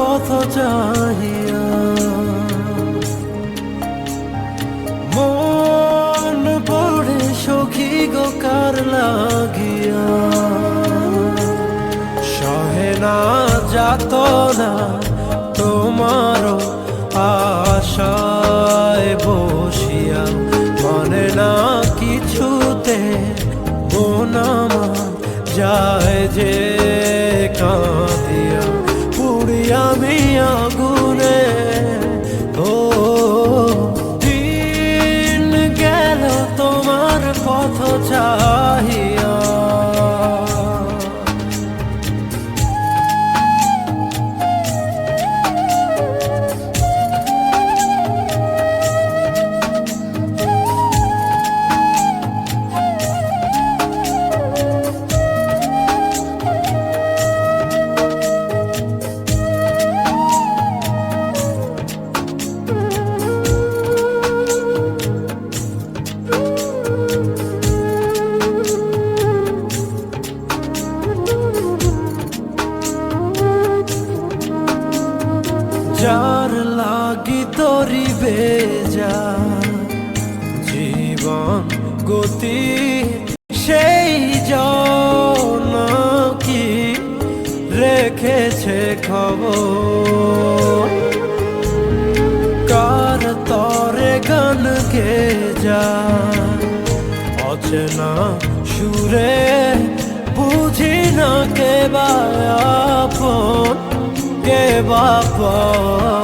পথ চাহিয়া। মন পড়ে সখী গো কার লাগিয়া, সহে না যাতনা তোমার আশায় বসিয়া। মানে না কিছুতে মন আমার যায় যে কাঁদিয়া। পুড়ি আমি আগুনে, ও দিন গেল তোমার পথ চাহিয়া। যার লাগি তরি বেজা জীবন গতি, সেই জন কি রেখেছে খবর। কার তরে গান গে যা অচেনা সুরে, বুঝি না কে বা আপন কে বা পর।